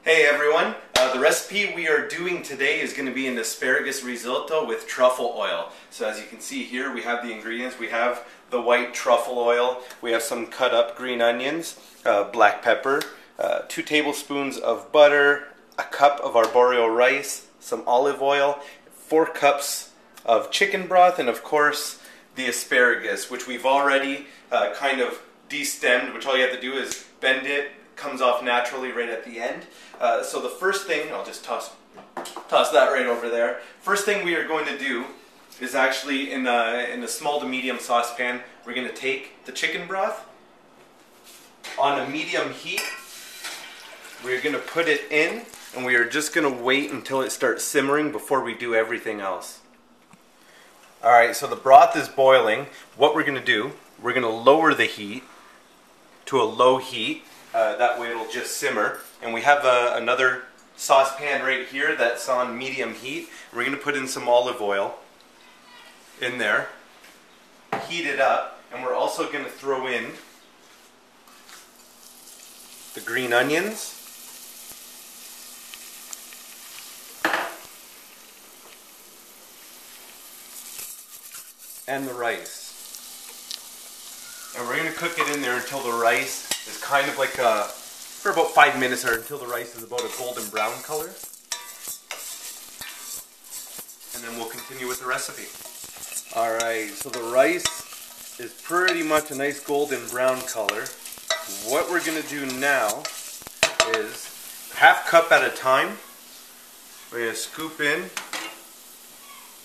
Hey everyone, the recipe we are doing today is going to be an asparagus risotto with truffle oil. So as you can see here, we have the ingredients. We have the white truffle oil, we have some cut up green onions, black pepper, 2 tablespoons of butter, a cup of arboreal rice, some olive oil, 4 cups of chicken broth, and of course the asparagus, which we've already kind of destemmed, which all you have to do is bend it. Comes off naturally right at the end. So the first thing, I'll just toss that right over there. First thing we are going to do is actually in a small to medium saucepan, we're going to take the chicken broth on a medium heat. We're going to put it in, and we are just going to wait until it starts simmering before we do everything else. Alright, so the broth is boiling. What we're going to do, we're going to lower the heat to a low heat. That way it'll just simmer. And we have another saucepan right here that's on medium heat. We're going to put in some olive oil in there, heat it up, and we're also going to throw in the green onions, and the rice. And we're going to cook it in there until the rice is kind of like for about 5 minutes, or until the rice is about a golden brown color. And then we'll continue with the recipe. Alright, so the rice is pretty much a nice golden brown color. What we're going to do now is half cup at a time. We're going to scoop in,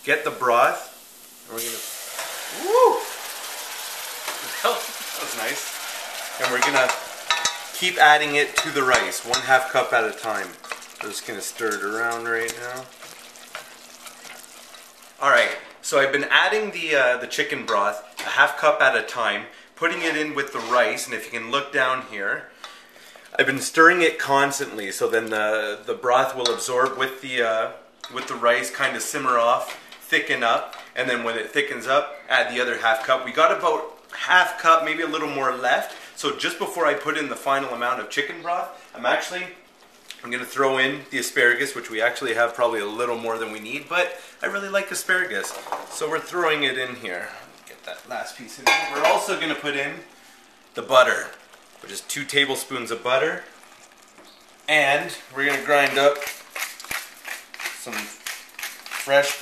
get the broth, and we're going to... Woo! That was nice. And we're going to keep adding it to the rice, 1/2 cup at a time. I'm just going to stir it around right now. Alright, so I've been adding the chicken broth 1/2 cup at a time, putting it in with the rice, and if you can look down here, I've been stirring it constantly, so then the broth will absorb with the rice, kind of simmer off, thicken up, and then when it thickens up, add the other 1/2 cup. We got about 1/2 cup, maybe a little more left. So just before I put in the final amount of chicken broth, I'm going to throw in the asparagus, which we actually have probably a little more than we need, but I really like asparagus. So we're throwing it in here. Get that last piece in here. We're also going to put in the butter, which is 2 tablespoons of butter. And we're going to grind up some fresh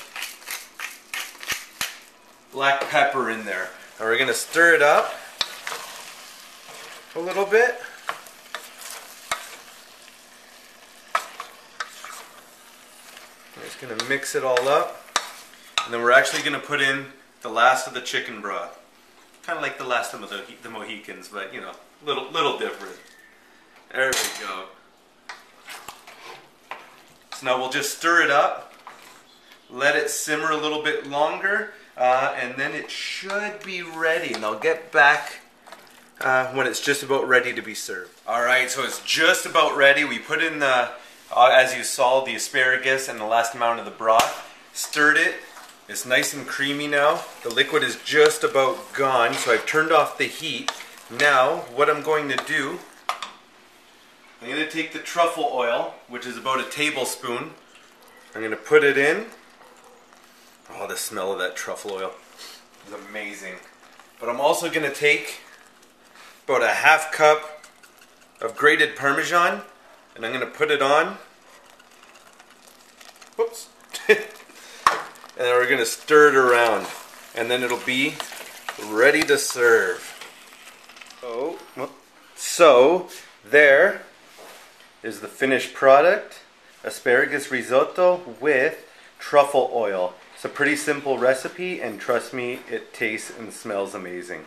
black pepper in there. And we're going to stir it up a little bit. We're just going to mix it all up. And then we're actually going to put in the last of the chicken broth. Kind of like the last of the Mohicans, but you know, little different. There we go. So now we'll just stir it up, let it simmer a little bit longer, and then it should be ready. And I'll get back when it's just about ready to be served. Alright, so it's just about ready. We put in as you saw, the asparagus and the last amount of the broth. Stirred it. It's nice and creamy now. The liquid is just about gone, so I've turned off the heat. Now, what I'm going to do, I'm going to take the truffle oil, which is about 1 tablespoon. I'm going to put it in. Oh, the smell of that truffle oil is amazing. But I'm also going to take about 1/2 cup of grated Parmesan, and I'm going to put it on. Whoops. And then we're going to stir it around, and then it'll be ready to serve. Oh, so there is the finished product, asparagus risotto with truffle oil. It's a pretty simple recipe, and trust me, it tastes and smells amazing.